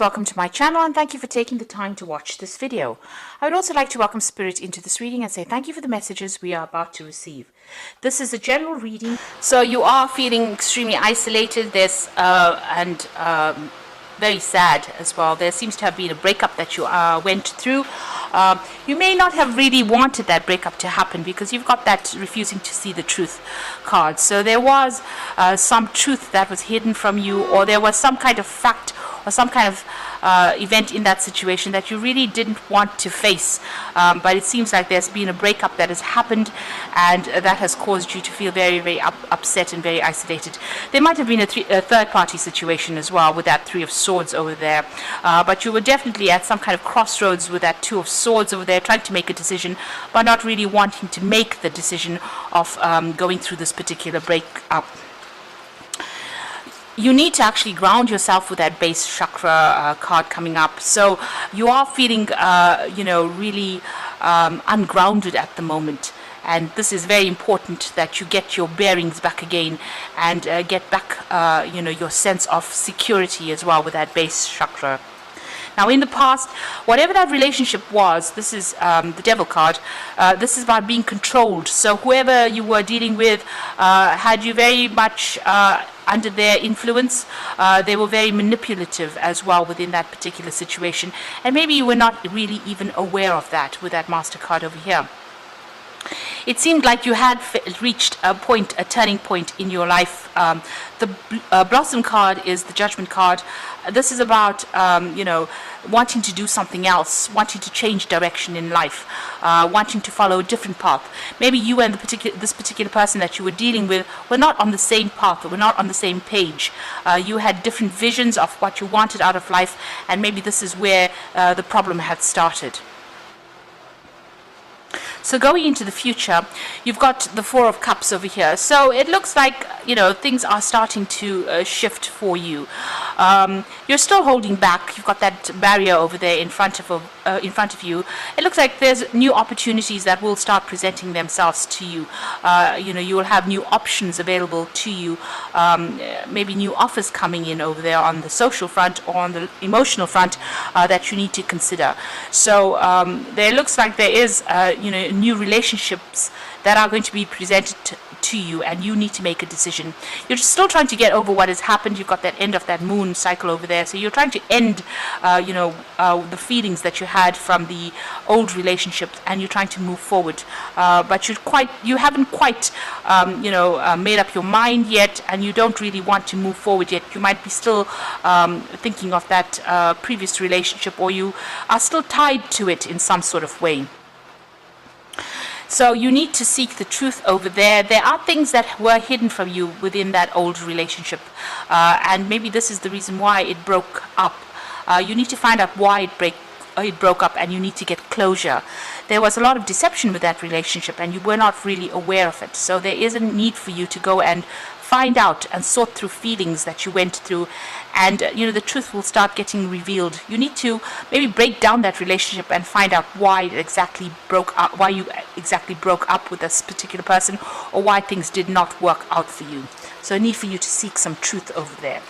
Welcome to my channel and thank you for taking the time to watch this video. I would also like to welcome Spirit into this reading and say thank you for the messages we are about to receive. This is a general reading, so you are feeling extremely isolated. And very sad as well. There seems to have been a breakup that you went through. You may not have really wanted that breakup to happen because you've got that refusing to see the truth card. So there was some truth that was hidden from you, or there was some kind of fact or some kind of event in that situation that you really didn't want to face, but it seems like there's been a breakup that has happened, and that has caused you to feel very, very upset and very isolated. There might have been a third-party situation as well with that Three of Swords over there, but you were definitely at some kind of crossroads with that Two of Swords over there, trying to make a decision, but not really wanting to make the decision of going through this particular breakup. You need to actually ground yourself with that base chakra card coming up. So you are feeling, really ungrounded at the moment. And this is very important that you get your bearings back again and get back, your sense of security as well with that base chakra. Now, in the past, whatever that relationship was, this is the Devil card, this is about being controlled. So whoever you were dealing with had you very much under their influence. They were very manipulative as well within that particular situation. And maybe you were not really even aware of that with that Master card over here. It seemed like you had reached a turning point in your life. The Blossom card is the Judgment card. This is about, wanting to do something else, wanting to change direction in life, wanting to follow a different path. Maybe you and this particular person that you were dealing with were not on the same path, or were not on the same page. You had different visions of what you wanted out of life, and maybe this is where the problem had started. So going into the future, you've got the Four of Cups over here. So it looks like, things are starting to shift for you. You're still holding back. You've got that barrier over there in front of you. It looks like there's new opportunities that will start presenting themselves to you. You will have new options available to you. Maybe new offers coming in over there on the social front or on the emotional front that you need to consider. So there looks like there is, new relationships that are going to be presented to you, and you need to make a decision. You're still trying to get over what has happened. You've got that end of that moon cycle over there, so you're trying to end the feelings that you had from the old relationship, and you're trying to move forward, but you haven't quite made up your mind yet, and you don't really want to move forward yet. You might be still thinking of that previous relationship, or you are still tied to it in some sort of way. So you need to seek the truth over there. There are things that were hidden from you within that old relationship, and maybe this is the reason why it broke up. You need to find out why it broke up, and you need to get closure. There was a lot of deception with that relationship, and you were not really aware of it. So there is a need for you to go and find out and sort through feelings that you went through, and the truth will start getting revealed. You need to maybe break down that relationship and find out why it exactly broke up, why you exactly broke up with this particular person, or why things did not work out for you. So a need for you to seek some truth over there.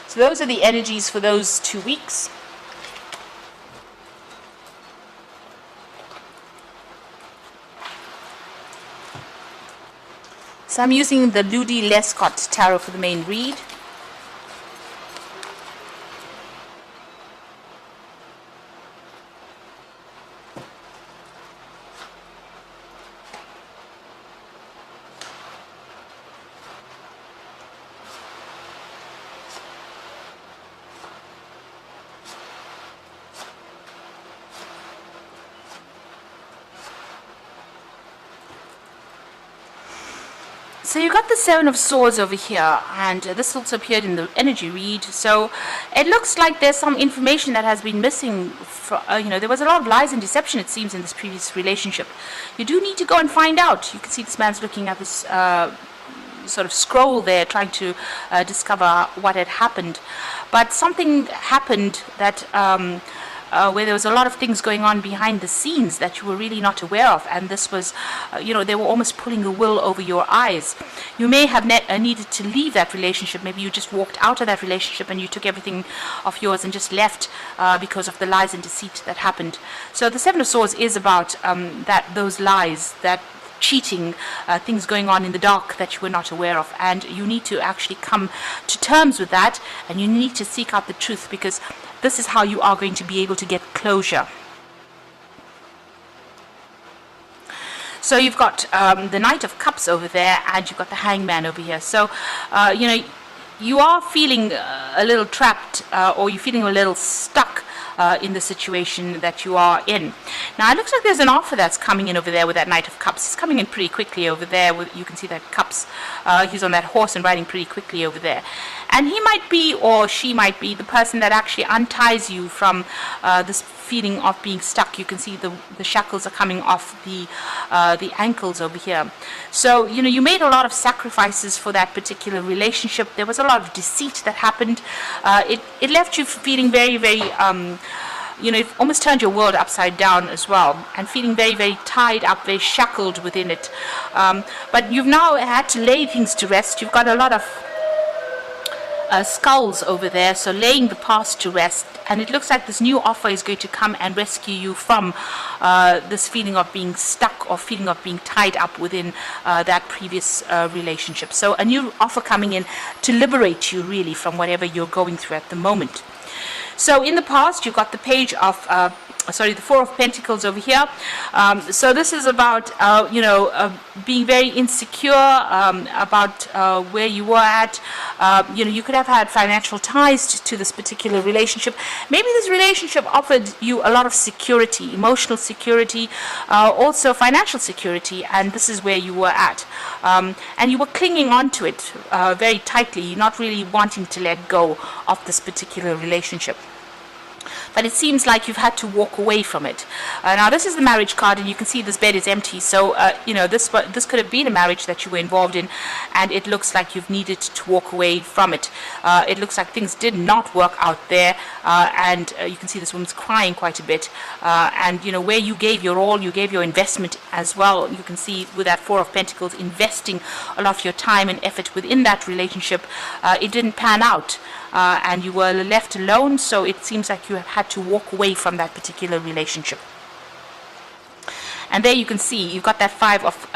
So those are the energies for those 2 weeks. So I'm using the Ludi Lescott Tarot for the main read. So you got the Seven of Swords over here, and this also appeared in the energy read. So it looks like there's some information that has been missing. There was a lot of lies and deception, it seems, in this previous relationship. You do need to go and find out. You can see this man's looking at this sort of scroll there, trying to discover what had happened. But something happened that where there was a lot of things going on behind the scenes that you were really not aware of, and this was, they were almost pulling the wool over your eyes. You may have needed to leave that relationship. Maybe you just walked out of that relationship and you took everything of yours and just left because of the lies and deceit that happened. So the Seven of Swords is about those lies, that cheating, things going on in the dark that you were not aware of, and you need to actually come to terms with that, and you need to seek out the truth, because this is how you are going to be able to get closure. So you've got the Knight of Cups over there, and you've got the Hangman over here. So you are feeling a little trapped, or you're feeling a little stuck in the situation that you are in. Now it looks like there's an offer that's coming in over there with that Knight of Cups. He's coming in pretty quickly over there. You can see that Cups. He's on that horse and riding pretty quickly over there. And he might be, or she might be, the person that actually unties you from this feeling of being stuck. You can see the shackles are coming off the ankles over here. So you made a lot of sacrifices for that particular relationship. There was a lot of deceit that happened. It left you feeling very, very it almost turned your world upside down as well, and feeling very, very tied up, very shackled within it. But you've now had to lay things to rest. You've got a lot of skulls over there, so laying the past to rest, and it looks like this new offer is going to come and rescue you from this feeling of being stuck or feeling of being tied up within that previous relationship. So a new offer coming in to liberate you really from whatever you're going through at the moment. So in the past, you've got the Page of the Four of Pentacles over here. So this is about being very insecure about where you were at. You could have had financial ties to this particular relationship. Maybe this relationship offered you a lot of security, emotional security, also financial security, and this is where you were at. And you were clinging on to it very tightly, not really wanting to let go of this particular relationship. But it seems like you've had to walk away from it. Now this is the marriage card, and you can see this bed is empty. So this could have been a marriage that you were involved in, and it looks like you've needed to walk away from it. It looks like things did not work out there, and you can see this woman's crying quite a bit. And where you gave your all, you gave your investment as well. You can see with that Four of Pentacles, investing a lot of your time and effort within that relationship. It didn't pan out. And you were left alone, so it seems like you have had to walk away from that particular relationship. And there you can see you've got that Five of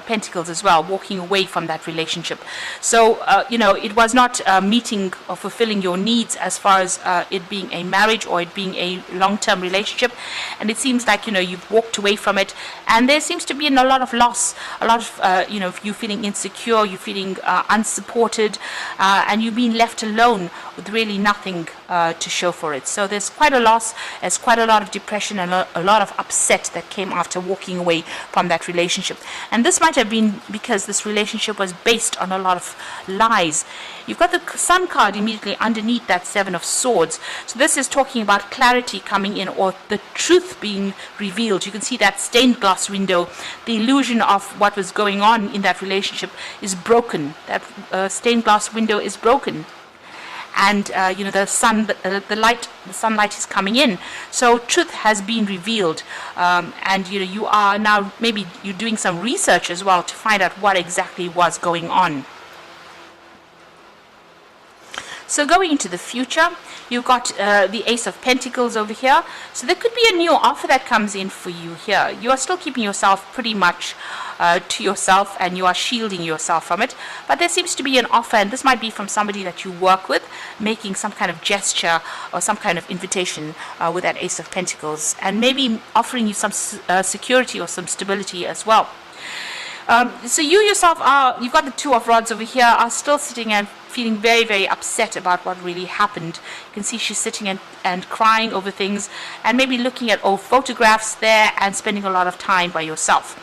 Pentacles as well, walking away from that relationship. So it was not meeting or fulfilling your needs as far as it being a marriage or it being a long-term relationship, and it seems like you've walked away from it, and there seems to be a lot of loss, a lot of you feeling insecure, you feeling unsupported, and you've been left alone with really nothing to show for it. So there's quite a loss, there's quite a lot of depression and a lot of upset that came after walking away from that relationship. And this might have been because this relationship was based on a lot of lies. You've got the Sun card immediately underneath that Seven of Swords. So this is talking about clarity coming in, or the truth being revealed. You can see that stained glass window. The illusion of what was going on in that relationship is broken. That stained glass window is broken. And the sunlight is coming in, so truth has been revealed, and you are now, maybe you're doing some research as well to find out what exactly was going on. So going into the future, you've got the Ace of Pentacles over here. So there could be a new offer that comes in for you here. You are still keeping yourself pretty much to yourself, and you are shielding yourself from it. But there seems to be an offer, and this might be from somebody that you work with, making some kind of gesture or some kind of invitation with that Ace of Pentacles, and maybe offering you some security or some stability as well. So you yourself you've got the Two of Rods over here, are still sitting and feeling very, very upset about what really happened. You can see she's sitting and crying over things, and maybe looking at old photographs there and spending a lot of time by yourself.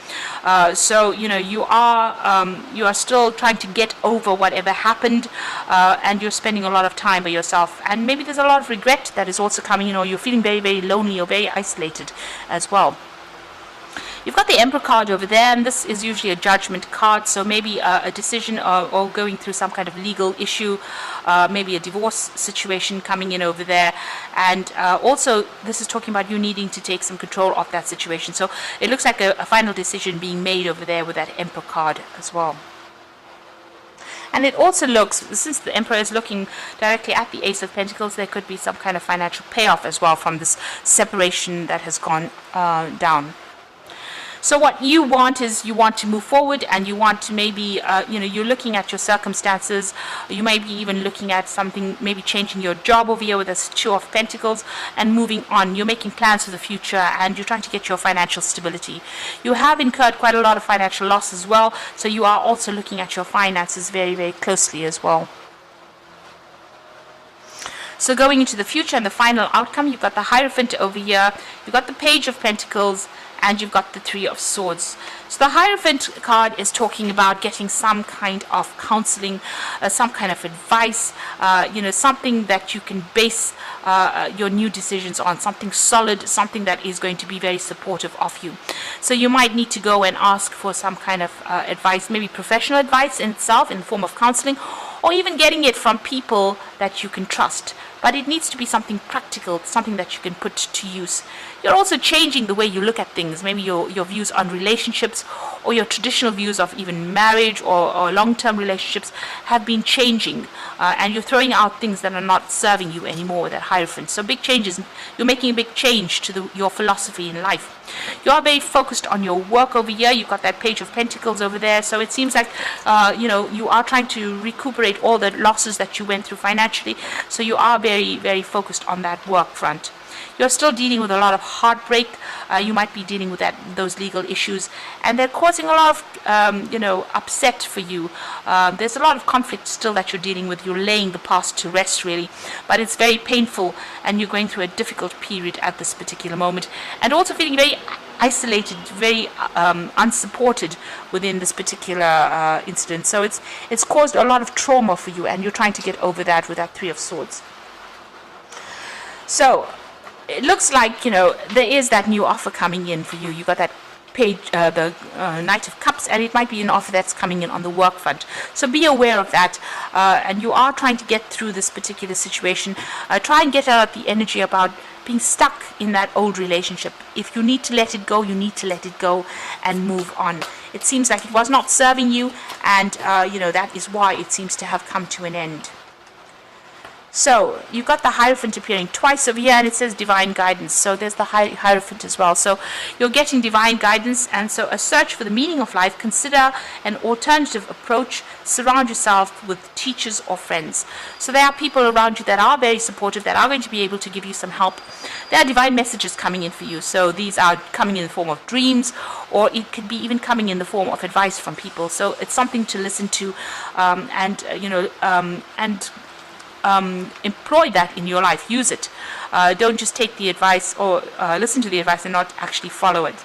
So you are still trying to get over whatever happened, and you're spending a lot of time by yourself, and maybe there's a lot of regret that is also coming in, or you're feeling very, very lonely or very isolated as well. You've got the Emperor card over there, and this is usually a judgment card, so maybe a decision or going through some kind of legal issue, maybe a divorce situation coming in over there. And also, this is talking about you needing to take some control of that situation. So it looks like a final decision being made over there with that Emperor card as well. And it also looks, since the Emperor is looking directly at the Ace of Pentacles, there could be some kind of financial payoff as well from this separation that has gone down. So what you want is you want to move forward, and you want to maybe, you're looking at your circumstances. You may be even looking at something, maybe changing your job over here with this Two of Pentacles and moving on. You're making plans for the future, and you're trying to get your financial stability. You have incurred quite a lot of financial loss as well, so you are also looking at your finances very, very closely as well. So going into the future and the final outcome, you've got the Hierophant over here, you've got the Page of Pentacles, and you've got the Three of Swords. So the Hierophant card is talking about getting some kind of counseling, some kind of advice, something that you can base your new decisions on, something solid, something that is going to be very supportive of you. So you might need to go and ask for some kind of advice, maybe professional advice in itself in the form of counseling, or even getting it from people that you can trust. But it needs to be something practical, something that you can put to use. You're also changing the way you look at things, maybe your views on relationships, or your traditional views of even marriage or long-term relationships have been changing, and you're throwing out things that are not serving you anymore with that Hierophant. So big changes, you're making a big change to your philosophy in life. You are very focused on your work over here. You've got that Page of Pentacles over there, so it seems like you are trying to recuperate all the losses that you went through financially, so you are very, very focused on that work front. You're still dealing with a lot of heartbreak. You might be dealing with those legal issues, and they're causing a lot of upset for you. There's a lot of conflict still that you're dealing with. You're laying the past to rest, really, but it's very painful, and you're going through a difficult period at this particular moment, and also feeling very isolated, very unsupported within this particular incident. So it's caused a lot of trauma for you, and you're trying to get over that with that Three of Swords. So it looks like, there is that new offer coming in for you. You got that Knight of Cups, and it might be an offer that's coming in on the work front. So be aware of that, and you are trying to get through this particular situation. Try and get out the energy about being stuck in that old relationship. If you need to let it go, you need to let it go and move on. It seems like it was not serving you, and that is why it seems to have come to an end. So you've got the Hierophant appearing twice over here, and it says divine guidance. So there's the Hierophant as well. So you're getting divine guidance, and so a search for the meaning of life. Consider an alternative approach. Surround yourself with teachers or friends. So there are people around you that are very supportive, that are going to be able to give you some help. There are divine messages coming in for you. So these are coming in the form of dreams, or it could be even coming in the form of advice from people. So it's something to listen to, employ that in your life. Use it. Don't just take the advice or listen to the advice and not actually follow it.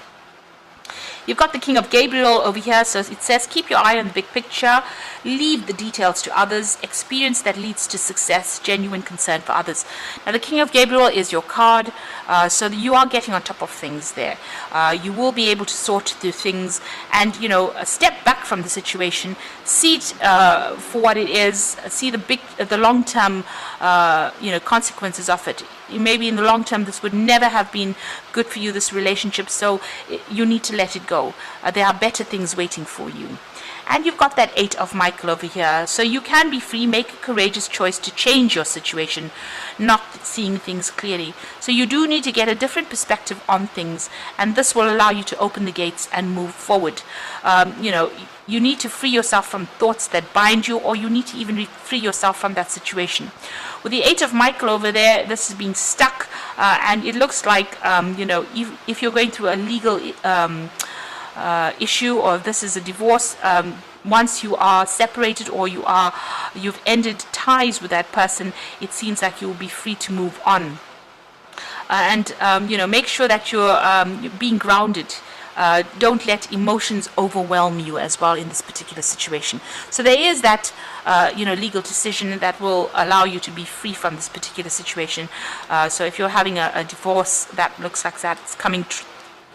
You've got the King of Gabriel over here, so it says keep your eye on the big picture, leave the details to others, experience that leads to success, genuine concern for others. Now the King of Gabriel is your card, so you are getting on top of things there. You will be able to sort through things and, step back from the situation, see it for what it is, see the long-term, consequences of it. Maybe in the long term this would never have been good for you, this relationship, so you need to let it go. There are better things waiting for you. And you've got that Eight of Michael over here, so you can be free, make a courageous choice to change your situation, not seeing things clearly. So you do need to get a different perspective on things, and this will allow you to open the gates and move forward. You need to free yourself from thoughts that bind you, or you need to even free yourself from that situation. With the Eight of Michael over there, this is being stuck, and it looks like, if you're going through a legal issue, or if this is a divorce, once you are separated or you've ended ties with that person, it seems like you will be free to move on. Make sure that you're being grounded. Don't let emotions overwhelm you as well in this particular situation. So there is that legal decision that will allow you to be free from this particular situation. So if you're having a divorce that looks like that's coming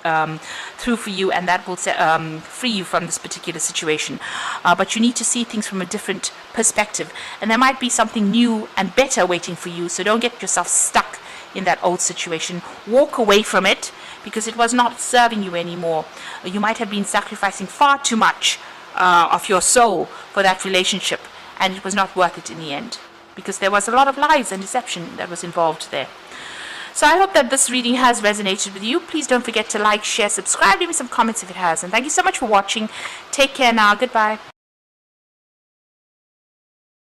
through for you, and that will free you from this particular situation. But you need to see things from a different perspective, and there might be something new and better waiting for you. So don't get yourself stuck in that old situation. Walk away from it, because it was not serving you anymore. You might have been sacrificing far too much of your soul for that relationship, and it was not worth it in the end, because there was a lot of lies and deception that was involved there. So I hope that this reading has resonated with you. Please don't forget to like, share, subscribe, leave me some comments if it has. And thank you so much for watching. Take care now. Goodbye.